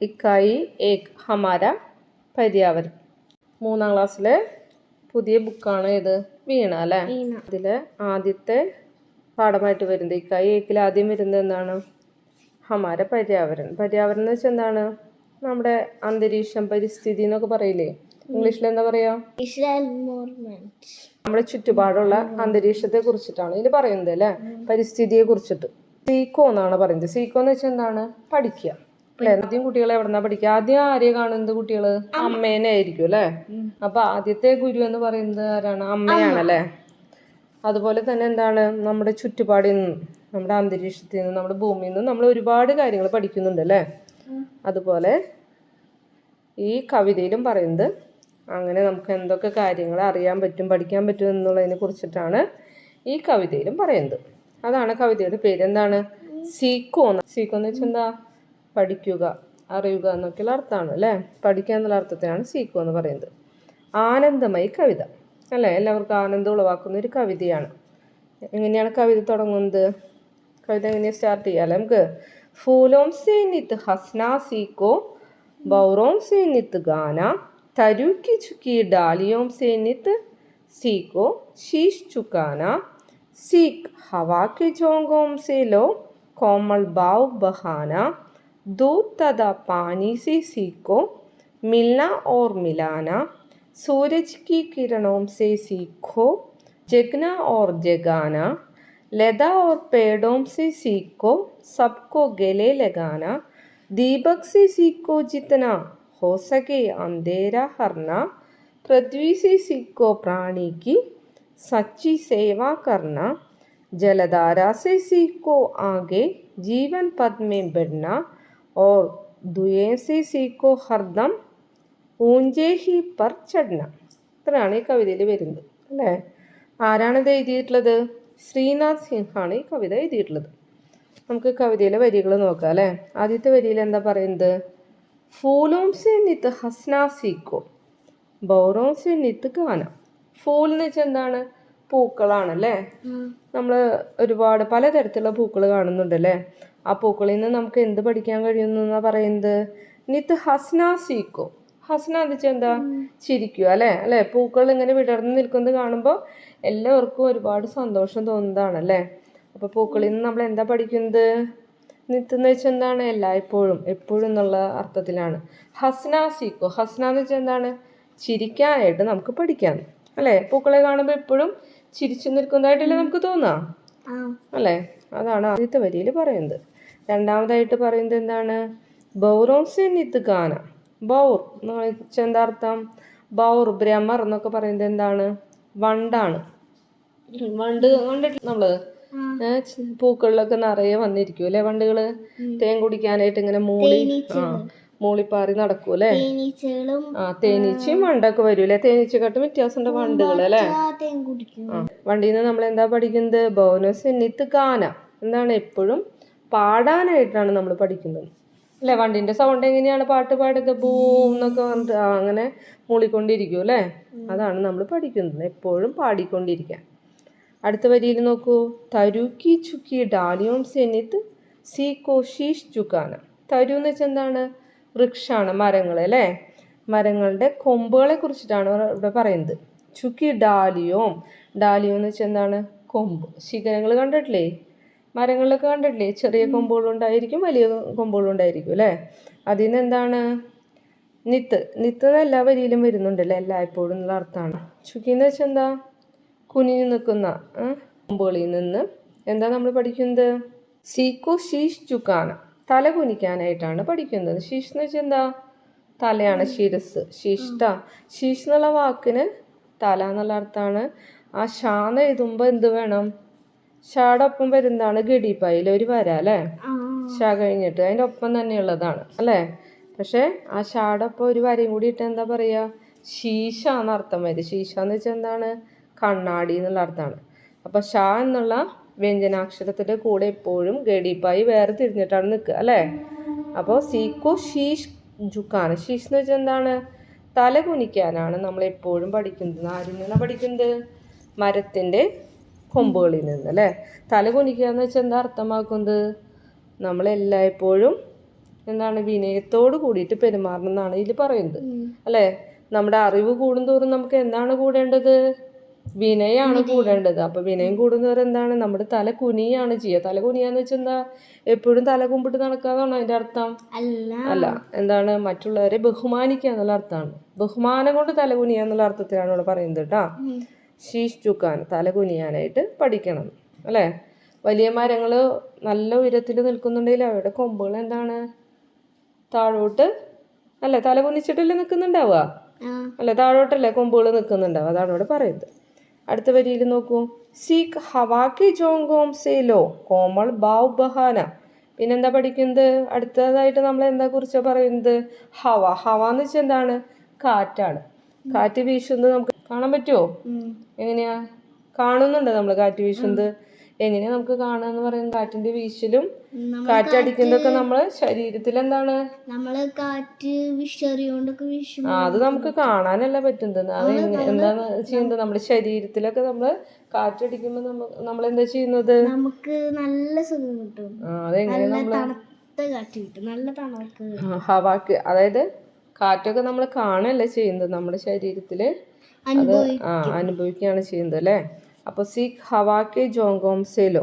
ഇക്കായി ഏക് ഹമാര പര്യാവരൺ. 3ാം ക്ലാസ്സിലെ പുതിയ ബുക്കാണ് ഇത്, വീണ അല്ലേ. ഇതിൽ ആദ്യത്തെ പാഠമായിട്ട് വരുന്നത് ഇക്കായി ഏക്കിൽ ആദ്യം വരുന്നത് എന്താണ്? ഹമാര പര്യാവരൺ. പര്യാവരണം എന്ന് വെച്ചാൽ എന്താണ്? നമ്മുടെ അന്തരീക്ഷം, പരിസ്ഥിതി എന്നൊക്കെ പറയില്ലേ? ഇംഗ്ലീഷിൽ എന്താ പറയാ? നമ്മുടെ ചുറ്റുപാടുള്ള അന്തരീക്ഷത്തെ കുറിച്ചിട്ടാണ് ഇത് പറയുന്നത് അല്ലേ, പരിസ്ഥിതിയെ കുറിച്ചിട്ട്. സീക്കോ എന്നാണ് പറയുന്നത്. സീക്കോ എന്ന് വെച്ചാൽ എന്താണ്? പഠിക്കുക അല്ലെ. ആദ്യം കുട്ടികളെ എവിടെന്നാ പഠിക്കുക? ആദ്യം ആരെയും കാണുന്നത് കുട്ടികള്? അമ്മേനെ ആയിരിക്കും അല്ലെ. അപ്പൊ ആദ്യത്തെ ഗുരു എന്ന് പറയുന്നത് ആരാണ്? അമ്മയാണല്ലേ. അതുപോലെ തന്നെ എന്താണ്? നമ്മുടെ ചുറ്റുപാടിൽ നിന്നും, നമ്മുടെ അന്തരീക്ഷത്തിൽ നിന്നും, നമ്മുടെ ഭൂമിയിൽ നിന്നും നമ്മൾ ഒരുപാട് കാര്യങ്ങൾ പഠിക്കുന്നുണ്ട് അല്ലേ. അതുപോലെ ഈ കവിതയിലും പറയുന്നത് അങ്ങനെ നമുക്ക് എന്തൊക്കെ കാര്യങ്ങൾ അറിയാൻ പറ്റും, പഠിക്കാൻ പറ്റും എന്നുള്ളതിനെ കുറിച്ചിട്ടാണ് ഈ കവിതയിലും പറയുന്നത്. അതാണ് കവിതയുടെ പേര്. എന്താണ്? സീക്കോ. സീക്കോ എന്ന് വെച്ചാൽ എന്താ? പഠിക്കുക, അറിയുക എന്നൊക്കെയുള്ള അർത്ഥമാണ് അല്ലേ. പഠിക്കുക എന്നുള്ള അർത്ഥത്തിലാണ് സീക്കോ എന്ന് പറയുന്നത്. ആനന്ദമയി കവിത അല്ലേ, എല്ലാവർക്കും ആനന്ദം ഉളവാക്കുന്ന ഒരു കവിതയാണ്. എങ്ങനെയാണ് കവിത തുടങ്ങുന്നത്? കവിത എങ്ങനെയാണ് സ്റ്റാർട്ട് ചെയ്യുക അല്ലേ നമുക്ക്? ഫൂലോം സേ നിത് ഹസ്ന സീക്കോ, ബൗറോം സേ നിത് ഗാന, തരു की झुकी डालियों से नित सीखो शीश झुकाना, सीख हवा के झोंकों से लो कोमल भाव बहाना, दूध तथा पानी से सीखो मिलना और मिलाना, सूरज की किरणों से सीखो जगना और जगाना, लता और पेड़ों से सीखो सबको गले लगाना, दीपक से सीखो जितना हो सके अंधेरा हरना, पृथ्वी से सीखो प्राणी की सच्ची सेवा करना, जलधारा से सीखो आगे जीवन पद में बढ़ना, और धुएं से सीखो हरदम ऊंचे ही पर चढ़ना. ഇത്രയാണ് ഈ കവിതയിൽ വരുന്നത് അല്ലേ. ആരാണിത് എഴുതിയിട്ടുള്ളത്? ശ്രീനാഥ് സിൻഹാണ് ഈ കവിത എഴുതിയിട്ടുള്ളത്. നമുക്ക് കവിതയിലെ വരികൾ നോക്കാം അല്ലേ. ആദ്യത്തെ വരിയിൽ എന്താ പറയുന്നത്? ഫൂലോം സെ നിത് ഹസ്ന സീക്കോ, ബൗറോം സെ നിത് ഗാന. ഫൂൽ എന്ന് വെച്ചാൽ എന്താണ്? പൂക്കളാണല്ലേ. നമ്മൾ ഒരുപാട് പലതരത്തിലുള്ള പൂക്കൾ കാണുന്നുണ്ടല്ലേ. ആ പൂക്കളിൽ നിന്ന് നമുക്ക് എന്ത് പഠിക്കാൻ കഴിയുന്നു എന്നാ പറയുന്നത്? നിത് ഹസ്ന സീക്കോ. ഹസ്ന എന്ന് വെച്ചാൽ എന്താ? ചിരിക്കുക അല്ലേ. അല്ലേ, പൂക്കൾ ഇങ്ങനെ വിടർന്ന് നിൽക്കുന്നത് കാണുമ്പോൾ എല്ലാവർക്കും ഒരുപാട് സന്തോഷം തോന്നുന്നതാണല്ലേ. അപ്പോൾ പൂക്കളിൽ നിന്ന് നമ്മൾ എന്താ പഠിക്കുന്നത്? നിത്ത് എന്ന് വെച്ചാൽ എന്താണ്? എല്ലായ്പ്പോഴും, എപ്പോഴും എന്നുള്ള അർത്ഥത്തിലാണ്. ഹസ്ന സീക്കോ. ഹസ്ന എന്ന് വെച്ചാൽ എന്താണ്? ചിരിക്കാനായിട്ട് നമുക്ക് പഠിക്കാം അല്ലേ. പൂക്കളെ കാണുമ്പോൾ എപ്പോഴും ചിരിച്ചു നിൽക്കുന്നതായിട്ടല്ലേ നമുക്ക് തോന്നാം അല്ലേ. അതാണ് ആദ്യത്തെ വരിയിൽ പറയുന്നത്. രണ്ടാമതായിട്ട് പറയുന്നത് എന്താണ്? ബൗറോം സെ നിത് ഗാന. ബൗർ എന്ന് വെച്ചാൽ എന്താ അർത്ഥം? ബൗർ, ഭ്രമർ എന്നൊക്കെ പറയുന്നത് എന്താണ്? വണ്ടാണ്. വണ്ട് കണ്ടിട്ട് നമ്മള് പൂക്കളിലൊക്കെ നിറയെ വന്നിരിക്കും അല്ലെ വണ്ടുകള്. തേൻ കുടിക്കാനായിട്ട് ഇങ്ങനെ മൂളിപ്പാറി നടക്കും അല്ലെ. തേനീച്ചയും വണ്ടൊക്കെ വരും അല്ലെ. തേനീച്ചക്കാട്ടും വ്യത്യാസമുണ്ട് വണ്ടുകൾ അല്ലെ. വണ്ടിയിൽ നിന്ന് നമ്മൾ എന്താ പഠിക്കുന്നത്? ബൗനസ് നിത്ത് ഗാന. എന്താണ്? എപ്പോഴും പാടാനായിട്ടാണ് നമ്മൾ പഠിക്കുന്നത് അല്ലെ. വണ്ടിന്റെ സൗണ്ട് എങ്ങനെയാണ്? പാട്ട് പാടുക ബൂം എന്നൊക്കെ പറഞ്ഞിട്ട് അങ്ങനെ മൂളിക്കൊണ്ടിരിക്കും അല്ലെ. അതാണ് നമ്മൾ പഠിക്കുന്നത്, എപ്പോഴും പാടിക്കൊണ്ടിരിക്കാൻ. അടുത്ത വരിയിൽ നോക്കൂ. തരു की झुकी डालियों से नित सीखो शीश झुकाना. തരു എന്ന് വെച്ചാൽ എന്താണ്? വൃക്ഷമാണ്, മരങ്ങൾ അല്ലേ. മരങ്ങളുടെ കൊമ്പുകളെ കുറിച്ചിട്ടാണ് ഇവിടെ പറയുന്നത്. ചുക്കി ഡാലിയോം. ഡാലിയോ എന്ന് വെച്ചാൽ എന്താണ്? കൊമ്പ്. ശിഖരങ്ങൾ കണ്ടിട്ടില്ലേ? മരങ്ങളിലൊക്കെ കണ്ടിട്ടില്ലേ? ചെറിയ കൊമ്പുകളുണ്ടായിരിക്കും, വലിയ കൊമ്പുകളുണ്ടായിരിക്കും അല്ലേ. അതിൽ നിന്ന് എന്താണ്? നിത്ത്. നിത്ത് എല്ലാ വരിയിലും വരുന്നുണ്ടല്ലേ, എല്ലായ്പ്പോഴും എന്നുള്ള അർത്ഥമാണ്. ചുക്കി എന്ന് വെച്ചാൽ എന്താ? കുനിഞ്ഞു നിൽക്കുന്ന കൊമ്പുകളിൽ നിന്ന് എന്താ നമ്മൾ പഠിക്കുന്നത്? സീക്കോ ഷീഷ് ചുക്കാന. തല കുനിക്കാനായിട്ടാണ് പഠിക്കുന്നത്. ശീഷ് എന്ന് വെച്ചാൽ എന്താ? തലയാണ്, ശിരസ്. ശിഷ്ട. ശീഷ് എന്നുള്ള വാക്കിന് തല എന്നുള്ള അർത്ഥമാണ്. ആ ഷാന്ന് എഴുതുമ്പോൾ എന്ത് വേണം? ഷാടെ ഒപ്പം വരുന്നതാണ് ഗഡിപ്പായിൽ ഒരു വര അല്ലേ. ഷാ കഴിഞ്ഞിട്ട് അതിൻ്റെ ഒപ്പം തന്നെയുള്ളതാണ് അല്ലേ. പക്ഷെ ആ ഷാടെ ഒപ്പം ഒരു വരയും കൂടി ഇട്ട് എന്താ പറയുക? ശീഷ എന്നർത്ഥം വരും. ശീഷ എന്ന് വെച്ചാൽ എന്താണ്? കണ്ണാടി എന്നുള്ള അർത്ഥമാണ്. അപ്പോൾ ഷാ എന്നുള്ള വ്യഞ്ജനാക്ഷരത്തിൻ്റെ കൂടെ എപ്പോഴും ഗഡിപ്പായി വേറെ തിരിഞ്ഞിട്ടാണ് നിൽക്കുക അല്ലേ. അപ്പോൾ സീക്കോ ഷീഷ് ജുക്കാന. ഷീഷ് എന്ന് വെച്ചാൽ എന്താണ്? തല കുനിക്കാനാണ് നമ്മൾ എപ്പോഴും പഠിക്കുന്നത്. ആരിൽ നിന്നാണ് പഠിക്കുന്നത്? മരത്തിൻ്റെ കൊമ്പുകളിൽ നിന്ന് അല്ലേ. തല കുനിക്കുക എന്ന് വെച്ചാൽ എന്താ അർത്ഥമാക്കുന്നത്? നമ്മളെല്ലായ്പ്പോഴും എന്താണ് വിനയത്തോട് കൂടിയിട്ട് പെരുമാറണം എന്നാണ് ഇതിൽ പറയുന്നത് അല്ലേ. നമ്മുടെ അറിവ് കൂടുന്തോറും നമുക്ക് എന്താണ് കൂടേണ്ടത്? വിനയാണ് കൂടേണ്ടത്. അപ്പൊ വിനയം കൂടുന്നവരെ എന്താണ് നമ്മുടെ തല കുനിയാണ് ചെയ്യുക. തല കുനിയാന്ന് വെച്ചാൽ എന്താ? എപ്പോഴും തല കുമ്പിട്ട് നടക്കാതാണോ അതിന്റെ അർത്ഥം? അല്ല. എന്താണ്? മറ്റുള്ളവരെ ബഹുമാനിക്കുക എന്നുള്ള അർത്ഥമാണ്. ബഹുമാനം കൊണ്ട് തല കുനിയ എന്നുള്ള അർത്ഥത്തിലാണ് ഇവിടെ പറയുന്നത് കേട്ടാ. ശീഷ് ചുക്കാൻ, തല കുനിയാനായിട്ട് പഠിക്കണം അല്ലേ. വലിയ മരങ്ങൾ നല്ല ഉയരത്തിൽ നിൽക്കുന്നുണ്ടെങ്കിൽ അവരുടെ കൊമ്പുകൾ എന്താണ്? താഴോട്ട് അല്ലെ, തല കുനിച്ചിട്ടല്ലേ നിൽക്കുന്നുണ്ടാവുക അല്ലെ, താഴോട്ടല്ലേ കൊമ്പുകൾ നിൽക്കുന്നുണ്ടാവുക. അതാണ് ഇവിടെ പറയുന്നത്. അടുത്ത വരിയിൽ നോക്കൂ. സീഖ് ഹവാക്കി ജോങ്കോം സേലോ കോമൾ ബാവ് ബഹാന. പിന്നെന്താ പഠിക്കുന്നത്? അടുത്തതായിട്ട് നമ്മൾ എന്താ കുറിച്ചാണ് പറയുന്നത്? ഹവ. ഹവ എന്ന് വെച്ചാൽ എന്താണ്? കാറ്റാണ്. കാറ്റ് വീശുന്നത് നമുക്ക് കാണാൻ പറ്റുമോ? എങ്ങനെയാ കാണുന്നുണ്ട് നമ്മൾ കാറ്റ് വീശുന്നത്? എങ്ങനെയാ നമുക്ക് കാണാന്ന് പറയുന്നത്? കാറ്റിന്റെ വീശലും കാറ്റടിക്കുന്നതൊക്കെ നമ്മള് ശരീരത്തിൽ എന്താണ്? അത് നമുക്ക് കാണാനല്ല പറ്റുന്നത്. അത് എന്താണ് ചെയ്യുന്നത്? നമ്മുടെ ശരീരത്തിലൊക്കെ നമ്മള് കാറ്റടിക്കുമ്പോ നമ്മൾ എന്താ ചെയ്യുന്നത്? നമുക്ക് നല്ല സുഖം കിട്ടും. അതെങ്ങനെ നമ്മള് ഹവാക്ക്, അതായത് കാറ്റൊക്കെ നമ്മൾ കാണല്ല ചെയ്യുന്നത്, നമ്മുടെ ശരീരത്തില് അത് അനുഭവിക്കുകയാണ് ചെയ്യുന്നത് അല്ലേ. അപ്പൊ സീഖ് ഹവാക്കെ ജോങ്കോം സേലോ.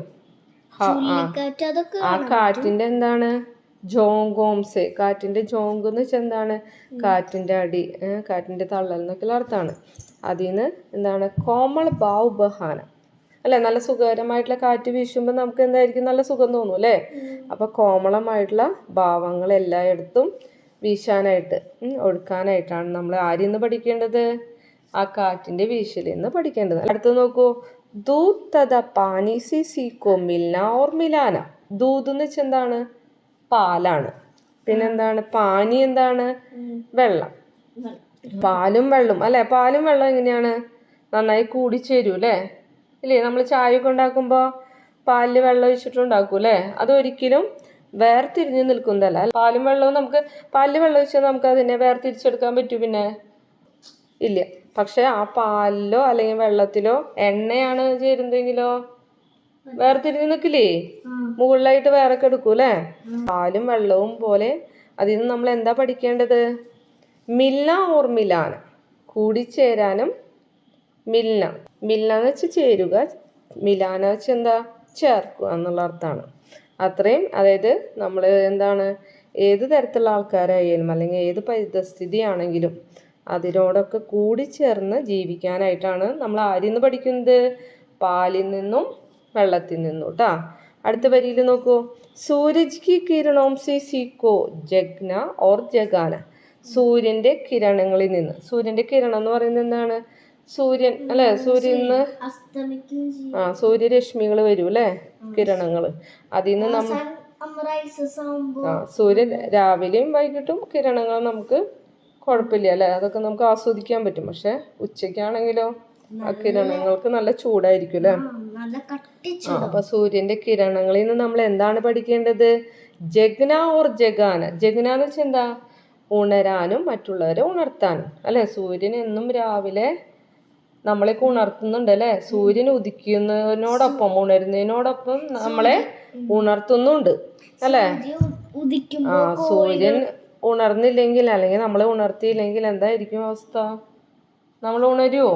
ആ കാറ്റിന്റെ എന്താണ്? ജോങ്കോംസെ. കാറ്റിന്റെ ജോങ്ക് എന്ന് വെച്ചാൽ എന്താണ്? കാറ്റിന്റെ അടി, കാറ്റിന്റെ തള്ളൽ എന്നൊക്കെയുള്ള അർത്ഥമാണ്. അതിൽ നിന്ന് എന്താണ്? കോമൾ ബാവ് ബഹാന അല്ലെ. നല്ല സുഖകരമായിട്ടുള്ള കാറ്റ് വീശുമ്പോൾ നമുക്ക് എന്തായിരിക്കും? നല്ല സുഖം തോന്നും അല്ലേ. അപ്പൊ കോമളമായിട്ടുള്ള ഭാവങ്ങൾ എല്ലായിടത്തും വീശാനായിട്ട് ഒഴുക്കാനായിട്ടാണ് നമ്മൾ ആരിൽ നിന്ന് പഠിക്കേണ്ടത്? ആ കാറ്റിന്റെ വീശലിൽ നിന്ന് പഠിക്കേണ്ടത്. അടുത്ത് നോക്കൂ. ദൂത് തഥ പാനി സി സീക്കോ മിൽന ഓർ മിലാന. ദൂത് എന്ന് വെച്ചാൽ എന്താണ്? പാലാണ്. പിന്നെന്താണ്? പാനി എന്താണ്? വെള്ളം. പാലും വെള്ളം അല്ലെ. പാലും വെള്ളം എങ്ങനെയാണ്? നന്നായി കൂടിച്ചേരൂ അല്ലേ. ഇല്ലേ, നമ്മൾ ചായ ഒക്കെ ഉണ്ടാക്കുമ്പോ പാലില് വെള്ളം ഒഴിച്ചിട്ടുണ്ടാക്കും അല്ലേ. അതൊരിക്കലും വേർതിരിഞ്ഞ് നിൽക്കുന്നതല്ല. പാലും വെള്ളവും നമുക്ക് പാലില് വെള്ളം ഒഴിച്ചാൽ നമുക്ക് അതിനെ വേർതിരിച്ചെടുക്കാൻ പറ്റൂ? പിന്നെ ഇല്ല. പക്ഷെ ആ പാലിലോ അല്ലെങ്കിൽ വെള്ളത്തിലോ എണ്ണയാണ് ചേരുന്നതെങ്കിലോ വേർതിരിഞ്ഞ് നിൽക്കില്ലേ? മുകളിലായിട്ട് വേറെ എടുക്കൂ അല്ലേ. പാലും വെള്ളവും പോലെ അതിൽ നിന്ന് നമ്മൾ എന്താ പഠിക്കേണ്ടത്? മിൽന ഓർ മിലാന. കൂടിച്ചേരാനും. മിൽന എന്ന് വെച്ചാൽ ചേരുക, മിലാന വെച്ചാൽ എന്താ? ചേർക്കുക എന്നുള്ള അർത്ഥമാണ്. അത്രയും, അതായത് നമ്മൾ എന്താണ്, ഏത് തരത്തിലുള്ള ആൾക്കാരായാലും അല്ലെങ്കിൽ ഏത് പരിതസ്ഥിതി ആണെങ്കിലും അതിനോടൊക്കെ കൂടിച്ചേർന്ന് ജീവിക്കാനായിട്ടാണ് നമ്മൾ ആരിൽ നിന്ന് പഠിക്കുന്നത്? പാലിൽ നിന്നും വെള്ളത്തിൽ നിന്നും കേട്ടാ. അടുത്ത വരിയിൽ നോക്കൂ. സൂരജ് കി കിരണോം സെ സീക്കോ ജഗ്ന ഓർ ജഗാന. സൂര്യന്റെ കിരണങ്ങളിൽ നിന്ന്. സൂര്യന്റെ കിരണം എന്ന് പറയുന്നത് എന്താണ്? സൂര്യൻ അല്ലെ. സൂര്യന് സൂര്യരശ്മികൾ വരും അല്ലെ, കിരണങ്ങള്. അതിൽ നിന്ന് നമ്മൾ സൂര്യൻ രാവിലെയും വൈകിട്ടും കിരണങ്ങൾ നമുക്ക് കുഴപ്പമില്ല അല്ലെ, അതൊക്കെ നമുക്ക് ആസ്വദിക്കാൻ പറ്റും. പക്ഷെ ഉച്ചയ്ക്കാണെങ്കിലോ ആ കിരണങ്ങൾക്ക് നല്ല ചൂടായിരിക്കും അല്ലെ. അപ്പൊ സൂര്യന്റെ കിരണങ്ങളിൽ നിന്ന് നമ്മൾ എന്താണ് പഠിക്കേണ്ടത്? ജഗ്ന ഓർ ജഗാന. ജഗ്ന എന്ന് വെച്ചാൽ എന്താ? ഉണരാനും മറ്റുള്ളവരെ ഉണർത്താനും അല്ലെ. സൂര്യൻ എന്നും രാവിലെ നമ്മളെയൊക്കെ ഉണർത്തുന്നുണ്ട് അല്ലെ. സൂര്യൻ ഉദിക്കുന്നതിനോടൊപ്പം ഉണരുന്നതിനോടൊപ്പം നമ്മളെ ഉണർത്തുന്നുണ്ട് അല്ലെ. സൂര്യൻ ഉണർന്നില്ലെങ്കിൽ അല്ലെങ്കിൽ നമ്മളെ ഉണർത്തിയില്ലെങ്കിൽ എന്തായിരിക്കും അവസ്ഥ? നമ്മൾ ഉണരുവോ?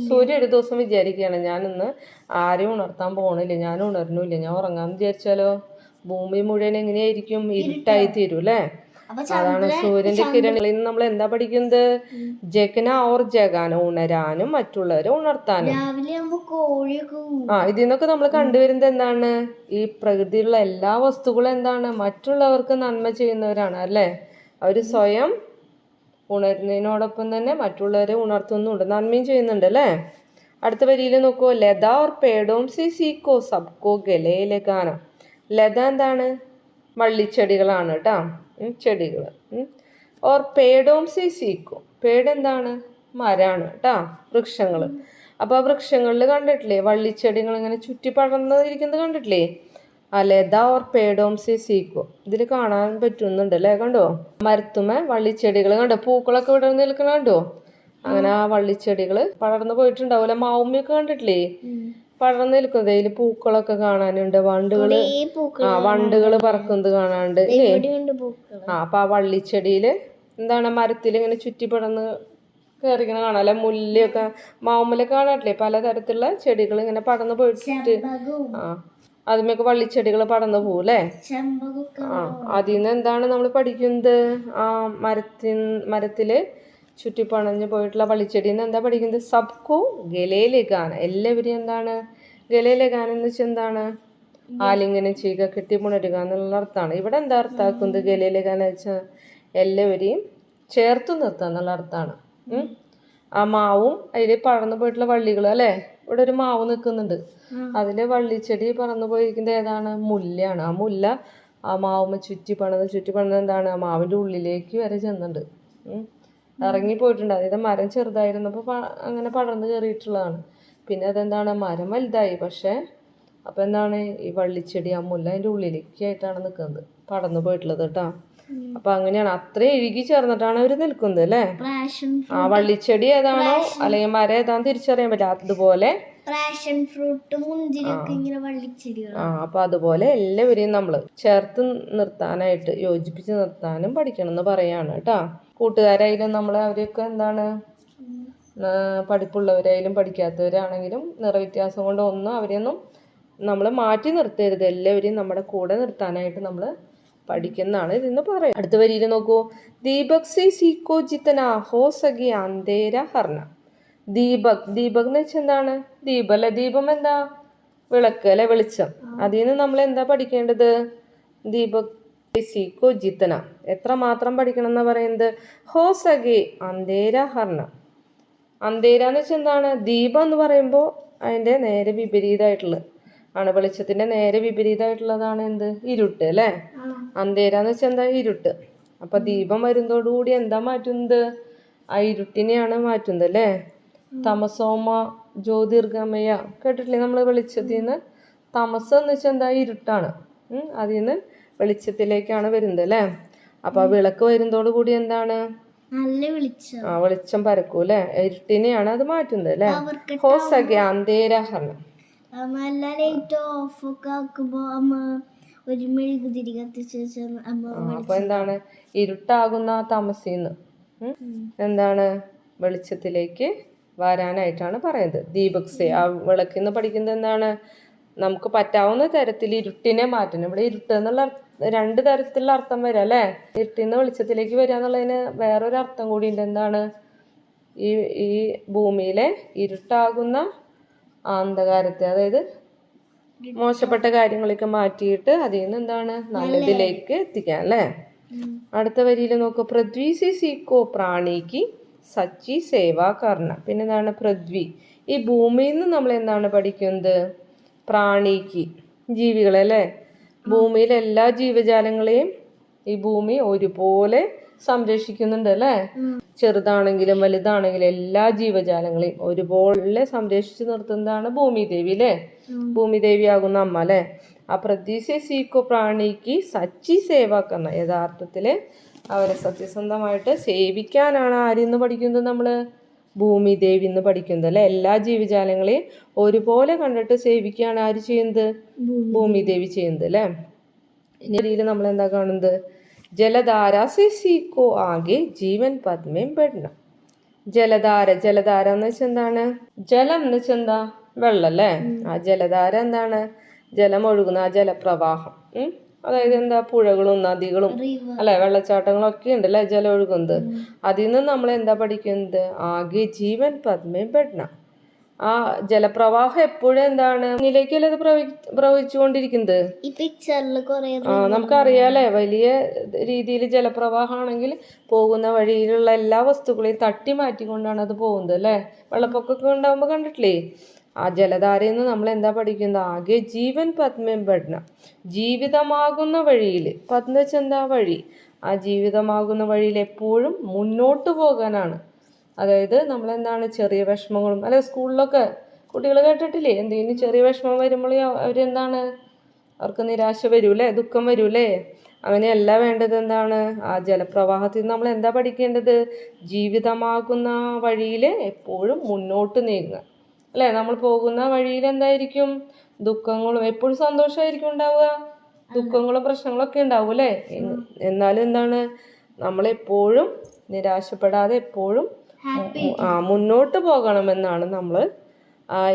സൂര്യൻ ഒരു ദിവസം വിചാരിക്കുകയാണ് ഞാൻ ഇന്ന് ആരെയും ഉണർത്താൻ പോണില്ല, ഞാൻ ഉണർന്നില്ല, ഞാൻ ഉറങ്ങാന്ന് വിചാരിച്ചാലോ ഭൂമി മുഴുവൻ എങ്ങനെയായിരിക്കും? ഇരുട്ടായി തീരും അല്ലേ. അതാണ് സൂര്യന്റെ കിരണങ്ങളിൽ നിന്ന് നമ്മൾ എന്താ പഠിക്കുന്നത്? ജഗ്ന ഓർ ജഗാന. ഉണരാനും മറ്റുള്ളവരെ ഉണർത്താനും. ഇതിൽ നിന്നൊക്കെ നമ്മൾ കണ്ടുവരുന്നത് എന്താണ്? ഈ പ്രകൃതിയിലുള്ള എല്ലാ വസ്തുക്കളും എന്താണ്? മറ്റുള്ളവർക്ക് നന്മ ചെയ്യുന്നവരാണ് അല്ലേ. അവർ സ്വയം ഉണരുന്നതിനോടൊപ്പം തന്നെ മറ്റുള്ളവരെ ഉണർത്തുന്നുണ്ട്, നന്മയും ചെയ്യുന്നുണ്ട് അല്ലേ. അടുത്ത വരിയിൽ നോക്കൂ. ലത ഓർ പേടോം സി സീക്കോ സബ്കോ ഗലേ ലഗാന. ലത എന്താണ്? വള്ളിച്ചെടികളാണ് കേട്ടോ, ചെടികൾ. ഓർ പേടോം സി സീക്കോ. പേട് എന്താണ്? മരാണ് കേട്ടോ, വൃക്ഷങ്ങൾ. അപ്പോൾ ആ വൃക്ഷങ്ങളിൽ കണ്ടിട്ടില്ലേ വള്ളിച്ചെടികൾ ഇങ്ങനെ ചുറ്റി പടർന്നിരിക്കുന്നത് കണ്ടിട്ടില്ലേ? ആ ലത ഓർ പേടോം സി സീക്കോ. ഇതിൽ കാണാൻ പറ്റുന്നുണ്ട് അല്ലേ, കണ്ടോ? മരത്തുമേ വള്ളിച്ചെടികൾ കണ്ടോ, പൂക്കളൊക്കെ വിടർന്ന് നിൽക്കണ കണ്ടോ? അങ്ങനെ ആ വള്ളിച്ചെടികൾ പടർന്നു പോയിട്ടുണ്ടാവൂലെ. മാവുമ്മയൊക്കെ കണ്ടിട്ടില്ലേ? പടർന്നു നിൽക്കുന്നത് അതിൽ പൂക്കളൊക്കെ കാണാനുണ്ട്, വണ്ടുകള് പൂക്കൾ വണ്ടുകള് പറക്കുന്നത് കാണാനുണ്ട് ഇല്ലേ? ഇവിടെയുണ്ട് പൂക്കൾ. അപ്പൊ ആ വള്ളിച്ചെടിയില് എന്താണ് മരത്തിൽ ഇങ്ങനെ ചുറ്റി പടർന്ന് കയറിങ്ങനെ കാണാം അല്ലെ. മുല്ലയൊക്കെ മാവുമ്മലൊക്കെ കാണാട്ടില്ലേ പലതരത്തിലുള്ള ചെടികൾ ഇങ്ങനെ പടർന്നു പോയിട്ട് അതിന്മേക്ക് വള്ളിച്ചെടികൾ പടർന്നു പോകും അല്ലേ. അതിൽ നിന്ന് എന്താണ് നമ്മൾ പഠിക്കുന്നത്? ആ മരത്തില് ചുറ്റിപ്പണഞ്ഞു പോയിട്ടുള്ള വള്ളിച്ചെടിയിൽ നിന്ന് എന്താ പഠിക്കുന്നത്? സബ്കോ ഗലേ ലഗാന, എല്ലാവരും എന്താണ് ഗലേ ലഗാന എന്ന് വെച്ചാൽ എന്താണ്? ആലിംഗനം ചെയ്യുക, കെട്ടിപ്പുണരുക എന്നുള്ള അർത്ഥമാണ്. ഇവിടെ എന്താ അർത്ഥമാക്കുന്നത്? ഗലേ ലഗാന വെച്ചാൽ എല്ലാവരെയും ചേർത്ത് നിർത്തുക എന്നുള്ള അർത്ഥമാണ്. ആ മാവും അതിൽ പടർന്നു പോയിട്ടുള്ള വള്ളികൾ അല്ലേ. ഇവിടെ ഒരു മാവ് നിൽക്കുന്നുണ്ട്, അതില് വള്ളിച്ചെടി പറന്നു പോയിരിക്കുന്നത് ഏതാണ്? മുല്ലയാണ്. ആ മുല്ല ആ മാവുമ്മ ചുറ്റി പണിത് എന്താണ് ആ മാവിന്റെ ഉള്ളിലേക്ക് വരെ ചെന്നുണ്ട്, ഇറങ്ങിപ്പോയിട്ടുണ്ട്. അതായത് മരം ചെറുതായിരുന്നപ്പോൾ അങ്ങനെ പടർന്നു കയറിയിട്ടുള്ളതാണ്. പിന്നെ അതെന്താണ് മരം വലുതായി, പക്ഷെ അപ്പൊ എന്താണ് ഈ വള്ളിച്ചെടി ആ മുല്ല അതിന്റെ ഉള്ളിലേക്കായിട്ടാണ് നിൽക്കുന്നത്, പടർന്നു പോയിട്ടുള്ളത് കേട്ടോ. അപ്പൊ അങ്ങനെയാണ്, അത്ര ഇഴുകി ചേർന്നിട്ടാണ് അവര് നിൽക്കുന്നത് അല്ലേ. ആ വള്ളിച്ചെടി ഏതാണോ അല്ലെങ്കിൽ മരം ഏതാണെന്ന് തിരിച്ചറിയാൻ പറ്റില്ല. അതുപോലെ അപ്പൊ അതുപോലെ എല്ലാവരെയും നമ്മൾ ചേർത്ത് നിർത്താനായിട്ട്, യോജിപ്പിച്ച് നിർത്താനും പഠിക്കണം എന്ന് പറയാണ് കേട്ടോ. കൂട്ടുകാരായാലും നമ്മളെ അവരൊക്കെ എന്താണ് പഠിപ്പുള്ളവരായാലും പഠിക്കാത്തവരാണെങ്കിലും നിറവ്യത്യാസം കൊണ്ട് ഒന്നും അവരെയൊന്നും നമ്മൾ മാറ്റി നിർത്തരുത്. എല്ലാവരെയും നമ്മുടെ കൂടെ നിർത്താനായിട്ട് നമ്മൾ പഠിക്കുന്നതാണ് ഇതെന്ന് പറയാം. അടുത്ത വരിയിൽ നോക്കൂ. ദീപക് സെ സീക്കോ ജിത്തനാ ഹോ സകെ അന്ധേര ഹർന. ദീപക് എന്ന് വെച്ചാൽ എന്താണ്? ദീപം അല്ലെ. ദീപം എന്താ? വിളക്ക് അല്ലെ, വെളിച്ചം. അതിൽ നിന്ന് നമ്മൾ എന്താ പഠിക്കേണ്ടത്? ദീപക് സീക്കോ ജിത്തന, എത്ര മാത്രം പഠിക്കണം എന്നാ പറയുന്നത്? ഹോ സകെ അന്ധേര ഹർന. അന്ധേര എന്ന് വെച്ചാൽ എന്താണ്? ദീപം എന്ന് പറയുമ്പോൾ അതിന്റെ നേരെ വിപരീതമായിട്ടുള്ളത് ആണ്. വെളിച്ചത്തിന്റെ നേരെ വിപരീതമായിട്ടുള്ളതാണ് എന്ത്? ഇരുട്ട് അല്ലേ. അന്ധേര എന്ന് വെച്ചാൽ എന്താ? ഇരുട്ട്. അപ്പൊ ദീപം വരുന്നതോടുകൂടി എന്താ മാറ്റുന്നത്? ആ ഇരുട്ടിനെയാണ് മാറ്റുന്നത് അല്ലേ. തമസോമ ജ്യോതിർഗമയ കേട്ടിട്ടില്ലേ നമ്മൾ? വെളിച്ചത്തിൽ നിന്ന് തമസ് എന്ന് വെച്ചാൽ എന്താ? ഇരുട്ടാണ്. അതിൽ നിന്ന് വെളിച്ചത്തിലേക്കാണ് വരുന്നത് അല്ലേ. അപ്പൊ ആ വിളക്ക് വരുന്നതോടുകൂടി എന്താണ്? വെളിച്ചം പരക്കും അല്ലെ. ഇരുട്ടിനെയാണ് അത് മാറ്റുന്നത് അല്ലെ. ഹോസകെ അന്ധേരഹർണ. അപ്പൊ എന്താണ്? ഇരുട്ടാകുന്ന തമസിന്ന് എന്താണ്? വെളിച്ചത്തിലേക്ക് വരാനായിട്ടാണ് പറയുന്നത്. ദീപക്സെ ആ വിളക്കിന്ന് പഠിക്കുന്നത് എന്താണ്? നമുക്ക് പറ്റാവുന്ന തരത്തിൽ ഇരുട്ടിനെ മാറ്റണം. ഇവിടെ ഇരുട്ട് എന്നുള്ള രണ്ട് തരത്തിലുള്ള അർത്ഥം വരാം അല്ലേ. ഇരുട്ടിന്ന് വെളിച്ചത്തിലേക്ക് വരിക എന്നുള്ളതിന് വേറൊരു അർത്ഥം കൂടി ഉണ്ട്. എന്താണ്? ഈ ഭൂമിയിലെ ഇരുട്ടാകുന്ന അന്ധകാരത്തെ, അതായത് മോശപ്പെട്ട കാര്യങ്ങളൊക്കെ മാറ്റിയിട്ട് അതിൽ നിന്ന് എന്താണ് നല്ലതിലേക്ക് എത്തിക്കാൻ അല്ലേ. അടുത്ത വരിയിൽ നോക്കുക. പൃഥ്വി സി സീക്കോ പ്രാണിക്ക് സച്ചി സേവ കർണ. പിന്നെ എന്താണ്? പൃഥ്വി, ഈ ഭൂമിയിൽ നിന്ന് നമ്മൾ എന്താണ് പഠിക്കുന്നത്? പ്രാണിക്ക്, ജീവികളെ അല്ലേ. ഭൂമിയിലെ എല്ലാ ജീവജാലങ്ങളെയും ഈ ഭൂമി ഒരുപോലെ സംരക്ഷിക്കുന്നുണ്ട് അല്ലേ. ചെറുതാണെങ്കിലും വലുതാണെങ്കിലും എല്ലാ ജീവജാലങ്ങളെയും ഒരുപോലെ സംരക്ഷിച്ചു നിർത്തുന്നതാണ് ഭൂമിദേവി അല്ലേ. ഭൂമിദേവിയാകുന്ന അമ്മ അല്ലേ. ആ പ്രതീസെ സീക്കോ പ്രാണിക്ക് സച്ചി സേവാക്കുന്ന, യഥാർത്ഥത്തില് അവരെ സത്യസന്ധമായിട്ട് സേവിക്കാനാണ് ആരിന്ന് പഠിക്കുന്നത്? നമ്മള് ഭൂമിദേവി എന്ന് പഠിക്കുന്നത് അല്ലെ. എല്ലാ ജീവജാലങ്ങളെയും ഒരുപോലെ കണ്ടിട്ട് സേവിക്കുകയാണ് ആര് ചെയ്യുന്നത്? ഭൂമിദേവി ചെയ്യുന്നത് അല്ലെ. ഇനി നമ്മൾ എന്താ കാണുന്നത്? ജലധാര സെ സീക്കോ ആകെ ജീവൻ പദ്മേം പെടണം. ജലധാര എന്ന് വെച്ചാൽ എന്താണ്? ജലം എന്ന് വെച്ചാൽ എന്താ? വെള്ളം അല്ലേ. ആ ജലധാര എന്താണ്? ജലം ഒഴുകുന്ന ആ ജലപ്രവാഹം. അതായത് എന്താ? പുഴകളും നദികളും അല്ലെ, വെള്ളച്ചാട്ടങ്ങളും ഒക്കെ ഉണ്ട് അല്ലെ, ജലം ഒഴുകുന്നത്. അതിൽ നിന്ന് നമ്മൾ എന്താ പഠിക്കുന്നത്? ആകെ ജീവൻ പദ്മേം പെടണം. ആ ജലപ്രവാഹം എപ്പോഴും എന്താണ്? മുന്നിലേക്കല്ലേ അത് പ്രവഹിച്ചുകൊണ്ടിരിക്കുന്നത്. നമുക്കറിയാലേ, വലിയ രീതിയിൽ ജലപ്രവാഹമാണെങ്കിൽ പോകുന്ന വഴിയിലുള്ള എല്ലാ വസ്തുക്കളെയും തട്ടി മാറ്റിക്കൊണ്ടാണ് അത് പോകുന്നത് അല്ലേ. വെള്ളപ്പൊക്കമൊക്കെ ഉണ്ടാകുമ്പോൾ കണ്ടിട്ടില്ലേ? ആ ജലധാരയിൽ നിന്ന് നമ്മൾ എന്താ പഠിക്കുന്നത്? ആകെ ജീവൻ പദ്മം പെടണ, ജീവിതമാകുന്ന വഴിയിൽ. പദ്മ എന്താ? വഴി. ആ ജീവിതമാകുന്ന വഴിയിൽ എപ്പോഴും മുന്നോട്ട് പോകാനാണ്. അതായത് നമ്മളെന്താണ്? ചെറിയ വിഷമങ്ങളും അല്ലെ, സ്കൂളിലൊക്കെ കുട്ടികൾ കേട്ടിട്ടില്ലേ? എന്തെങ്കിലും ചെറിയ വിഷമം വരുമ്പോൾ അവരെന്താണ്? അവർക്ക് നിരാശ വരൂലേ, ദുഃഖം വരൂലേ. അങ്ങനെയല്ല വേണ്ടത്. എന്താണ്? ആ ജലപ്രവാഹത്തിൽ നിന്ന് നമ്മൾ എന്താ പഠിക്കേണ്ടത്? ജീവിതമാകുന്ന വഴിയിൽ എപ്പോഴും മുന്നോട്ട് നീങ്ങുക. അല്ലേ? നമ്മൾ പോകുന്ന വഴിയിൽ എന്തായിരിക്കും? ദുഃഖങ്ങളും. എപ്പോഴും സന്തോഷമായിരിക്കും ഉണ്ടാവുക? ദുഃഖങ്ങളും പ്രശ്നങ്ങളൊക്കെ ഉണ്ടാവും അല്ലേ? എന്നാലും എന്താണ്, നമ്മളെപ്പോഴും നിരാശപ്പെടാതെ എപ്പോഴും മുന്നോട്ട് പോകണമെന്നാണ് നമ്മൾ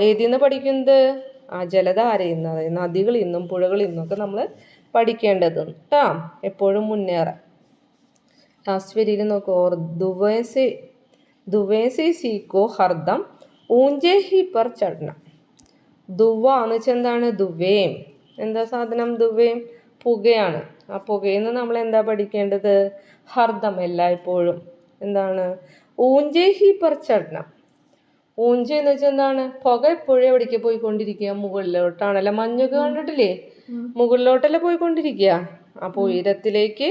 ഏതിൽ നിന്ന് പഠിക്കുന്നത്? ജലധാരയിൽ നിന്ന്, അതായത് നദികളിൽ നിന്നും പുഴകളിൽ നിന്നൊക്കെ നമ്മൾ പഠിക്കേണ്ടത് കേട്ടാ. എപ്പോഴും മുന്നേറാം. ലാസ്റ്റ് വരിയിൽ നോക്കൂ. ഓർ ദുവേസെ സീക്കോ ഹർദം ഊഞ്ചേ ഹി പർ ചടന. ദുവ എന്ന് വെച്ചാൽ എന്താണ്? ദുവേം. എന്താ സാധനം? ദുവേം പുകയാണ്. ആ പുകയിൽ നിന്ന് നമ്മൾ എന്താ പഠിക്കേണ്ടത്? ഹർദം എല്ലായ്പ്പോഴും. എന്താണ്? ഊഞ്ചേ ഹി പർ ചടന. ഊഞ്ച എന്ന് വെച്ചാൽ എന്താണ്? പുക എപ്പോഴും എവിടേക്ക് പോയിക്കൊണ്ടിരിക്കുക? മുകളിലോട്ടാണല്ലോ. മഞ്ഞൊക്കെ കണ്ടിട്ടില്ലേ? മുകളിലോട്ടല്ലേ പോയിക്കൊണ്ടിരിക്കുക. അപ്പോൾ ഉയരത്തിലേക്ക്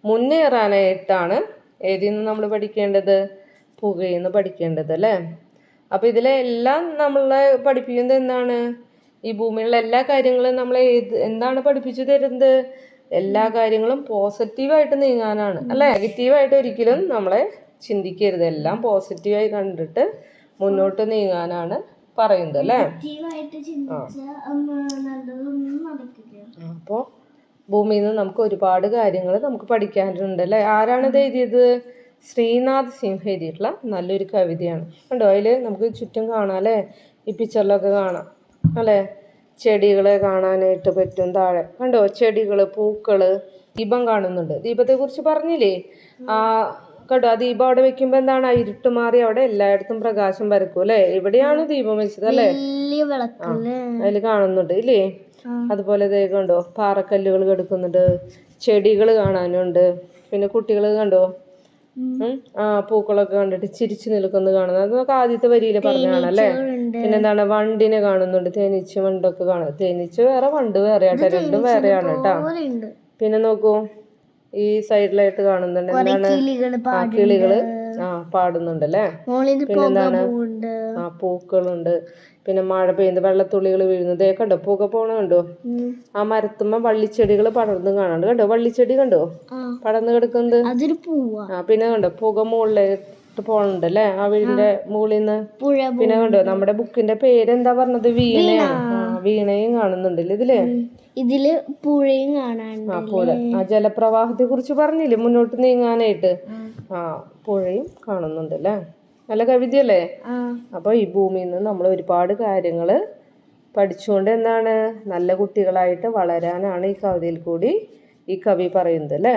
മുന്നേറാനായിട്ടാണ് ഏതിൽ നിന്ന് നമ്മൾ പഠിക്കേണ്ടത്? പുകയിൽ നിന്ന് പഠിക്കേണ്ടത് അല്ലേ? അപ്പോൾ ഇതിലെല്ലാം നമ്മളെ പഠിപ്പിക്കുന്നത് എന്താണ്? ഈ ഭൂമിയിലുള്ള എല്ലാ കാര്യങ്ങളും നമ്മളെ എന്താണ് പഠിപ്പിച്ചു തരുന്നത്? എല്ലാ കാര്യങ്ങളും പോസിറ്റീവായിട്ട് നീങ്ങാനാണ് അല്ലേ? നെഗറ്റീവായിട്ട് ഒരിക്കലും നമ്മളെ ചിന്തിക്കരുത്. എല്ലാം പോസിറ്റീവായി കണ്ടിട്ട് മുന്നോട്ട് നീങ്ങാനാണ് പറയുന്നത് അല്ലേ? അപ്പോൾ ഭൂമിയിൽ നിന്ന് നമുക്ക് ഒരുപാട് കാര്യങ്ങൾ നമുക്ക് പഠിക്കാനുണ്ട് അല്ലേ? ആരാണിത് എഴുതിയത്? ശ്രീനാഥ് സിംഹ എഴുതിയിട്ടുള്ള നല്ലൊരു കവിതയാണ്. കണ്ടോ? അതിൽ നമുക്ക് ചുറ്റും കാണാം അല്ലേ? ഈ പിക്ചറിലൊക്കെ കാണാം അല്ലേ? ചെടികളെ കാണാനായിട്ട് പറ്റും. താഴെ കണ്ടോ? ചെടികൾ, പൂക്കൾ, ദീപം കാണുന്നുണ്ട്. ദീപത്തെക്കുറിച്ച് പറഞ്ഞില്ലേ? കേട്ടോ, ആ ദീപം അവിടെ വെക്കുമ്പോൾ എന്താണ്? ഇരുട്ട് മാറി അവിടെ എല്ലായിടത്തും പ്രകാശം പരക്കും അല്ലേ? എവിടെയാണ് ദീപം വെച്ചത് അല്ലേ? അതിൽ കാണുന്നുണ്ട് ഇല്ലേ? അതുപോലെ ദേ കണ്ടോ, പാറക്കല്ലുകൾ കിടക്കുന്നുണ്ട്, ചെടികൾ കാണാനുണ്ട്. പിന്നെ കുട്ടികൾ കണ്ടോ, പൂക്കളൊക്കെ കണ്ടിട്ട് ചിരിച്ചു നിൽക്കുന്നത് കാണുന്നത്. അതൊക്കെ ആദ്യത്തെ വരിയിൽ പറഞ്ഞാണ് അല്ലേ? പിന്നെന്താണ്? വണ്ടിനെ കാണുന്നുണ്ട്. തേനീച്ച വണ്ടൊക്കെ കാണും. തേനീച്ച വേറെ, വണ്ട് വേറെ ആട്ടെ, രണ്ടും വേറെയാണ് കേട്ടാ. പിന്നെ നോക്കൂ, ഈ സൈഡിലായിട്ട് കാണുന്നുണ്ട് എന്താണ്? കിളികള് പാടുന്നുണ്ട് അല്ലേ? പിന്നെന്താണ്? പൂക്കളുണ്ട്. പിന്നെ മഴ പെയ്യുന്നത്, വെള്ളത്തുള്ളികൾ വീഴുന്നത് കണ്ടോ? പുക പോണ കണ്ടോ? ആ മരത്തുമ്മ വള്ളിച്ചെടികൾ പടർന്ന് കാണാണ്ട് കണ്ടോ? വള്ളിച്ചെടി കണ്ടോ പടർന്ന് കിടക്കുന്നത്? പിന്നെ കണ്ടോ പുക മുകളിലേക്ക് പോണുണ്ട് അല്ലേ? ആ വീടിന്റെ മുകളിൽ നിന്ന്. പിന്നെ കണ്ടോ നമ്മുടെ ബുക്കിന്റെ പേരെന്താ പറഞ്ഞത്? വീണയാണ്. വീണയും കാണുന്നുണ്ടല്ലേ ഇതില് പുഴയും കാണാനുണ്ട്. പുഴ, ജലപ്രവാഹത്തെ കുറിച്ച് പറഞ്ഞില്ലേ മുന്നോട്ട് നീങ്ങാനായിട്ട്? പുഴയും കാണുന്നുണ്ട് അല്ലേ? നല്ല കവിതയല്ലേ? അപ്പൊ ഈ ഭൂമിയിൽ നിന്ന് നമ്മൾ ഒരുപാട് കാര്യങ്ങൾ പഠിച്ചുകൊണ്ട് എന്താണ്, നല്ല കുട്ടികളായിട്ട് വളരാനാണ് ഈ കവിതയിൽ കൂടി ഈ കവി പറയുന്നത് അല്ലേ?